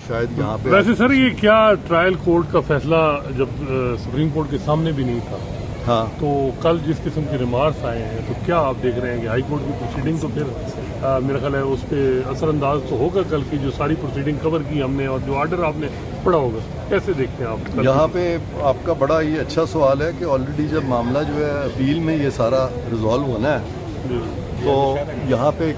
शायद यहाँ पे। वैसे सर ये क्या ट्रायल कोर्ट का फैसला जब सुप्रीम कोर्ट के सामने भी नहीं था, हाँ, तो कल जिस किस्म के रिमार्क्स आए हैं तो क्या आप देख रहे हैं कि हाई कोर्ट की प्रोसीडिंग तो फिर मेरा ख्याल है उस पर असरअंदाज तो होगा कल की जो सारी प्रोसीडिंग कवर की हमने और जो ऑर्डर आपने पढ़ा होगा, कैसे देखते हैं आप? यहाँ पे आपका बड़ा ये अच्छा सवाल है कि ऑलरेडी जब मामला जो है अपील में ये सारा रिजॉल्व होना है तो यहाँ पे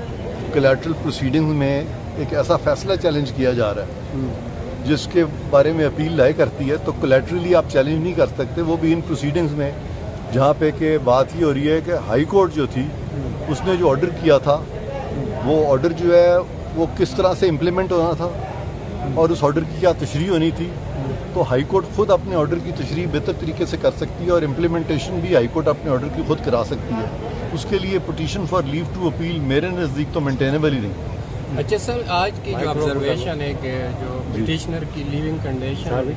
कोलैटरल प्रोसीडिंग में एक ऐसा फैसला चैलेंज किया जा रहा है जिसके बारे में अपील लाए करती है, तो कोलैटरली आप चैलेंज नहीं कर सकते, वो भी इन प्रोसीडिंग्स में, जहाँ पे के बात ये हो रही है कि हाई कोर्ट जो थी उसने जो ऑर्डर किया था वो ऑर्डर जो है वो किस तरह से इम्प्लीमेंट होना था और उस ऑर्डर की क्या तशरीह होनी थी। तो हाई कोर्ट खुद अपने ऑर्डर की तशरीह बेहतर तरीके से कर सकती है और इम्प्लीमेंटेशन भी हाई कोर्ट अपने ऑर्डर की खुद करा सकती है। उसके लिए petition for leave to appeal मेरे नज़दीक तो मेंटेनेबल ही नहीं। अच्छा सर, आज की जो ऑब्जर्वेशन है कि जो पिटिशनर की लिविंग कंडीशन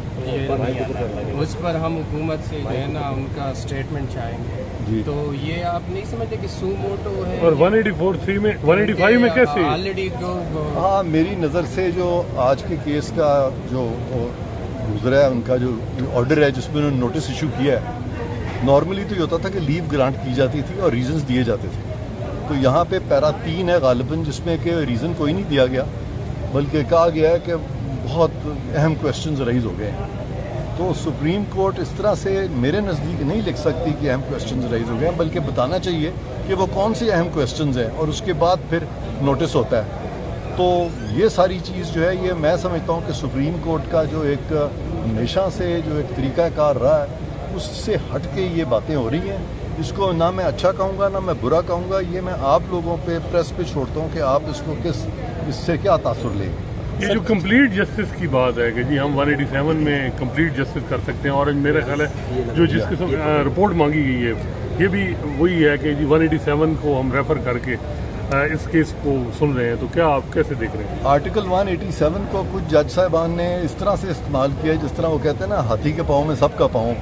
उस पर हम हुकूमत से जो है ना उनका स्टेटमेंट चाहेंगे, तो ये आप नहीं समझते कि सू मोटो है? और 184(3) में 185 में कैसे ऑलरेडी हाँ, मेरी नज़र से जो आज के केस का जो गुजरा है, उनका जो ऑर्डर है जिसमें उन्होंने नोटिस इशू किया है, नॉर्मली तो ये होता था कि लीव ग्रांट की जाती थी और रीजंस दिए जाते थे। तो यहाँ पे पैरा 3 है गालिबन, जिसमें कि रीज़न कोई नहीं दिया गया, बल्कि कहा गया है कि बहुत अहम क्वेश्चंस राइज हो गए हैं। तो सुप्रीम कोर्ट इस तरह से मेरे नज़दीक नहीं लिख सकती कि अहम क्वेश्चंस राइज हो गए हैं, बल्कि बताना चाहिए कि वो कौन से अहम क्वेश्चंस हैं और उसके बाद फिर नोटिस होता है। तो ये सारी चीज़ जो है ये मैं समझता हूँ कि सुप्रीम कोर्ट का जो एक हमेशा से जो एक तरीक़ाकार रहा है उससे हट के ये बातें हो रही हैं। इसको ना मैं अच्छा कहूँगा ना मैं बुरा कहूँगा, ये मैं आप लोगों पे प्रेस पे छोड़ता हूँ कि आप इसको इससे क्या तासुर लेंगे। ये जो कंप्लीट जस्टिस की बात है कि जी हम 187 में कंप्लीट जस्टिस कर सकते हैं, और मेरा ख्याल है जो जिस किस्म रिपोर्ट मांगी गई है ये भी वही है कि जी 187 को हम रेफर करके इस केस को सुन रहे हैं, तो क्या आप कैसे देख रहे हैं? आर्टिकल 187 को कुछ जज साहिबान ने इस तरह से इस्तेमाल किया है जिस तरह वो कहते हैं ना, हाथी के पाँव में सबका पाँव।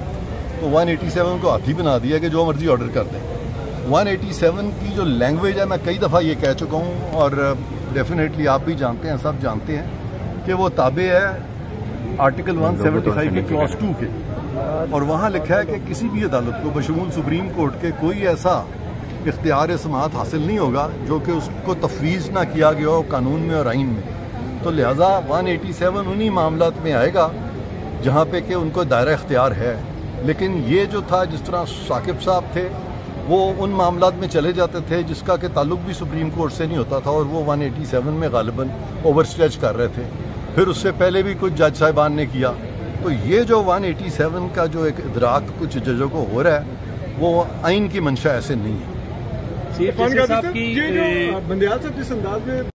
तो 187 को हाथी बना दिया कि जो मर्जी ऑर्डर कर दें। 187 की जो लैंग्वेज है, मैं कई दफ़ा ये कह चुका हूँ और डेफिनेटली आप भी जानते हैं, सब जानते हैं कि वो ताबे है आर्टिकल 175 के क्लॉज 2 के, और वहाँ लिखा है कि किसी भी अदालत को बशमूल सुप्रीम कोर्ट के कोई ऐसा इख्तियार समाअत हासिल नहीं होगा जो कि उसको तफवीज़ ना किया गया हो कानून में और आइन में। तो लिहाजा 187 उन्हीं मामलात में आएगा जहाँ पे कि उनको दायरा इख्तियार है। लेकिन ये जो था, जिस तरह साकिब साहब थे वो उन मामलात में चले जाते थे जिसका कि ताल्लुक भी सुप्रीम कोर्ट से नहीं होता था, और वो 187 में गालिबन ओवर स्ट्रेच कर रहे थे। फिर उससे पहले भी कुछ जज साहिबान ने किया। तो ये जो 187 का जो एक इदराक कुछ जजों को हो रहा है वो आइन की मंशा ऐसे नहीं है। चीफ जस्टिस साहब की बंदयाल साहब जिस अंदाज में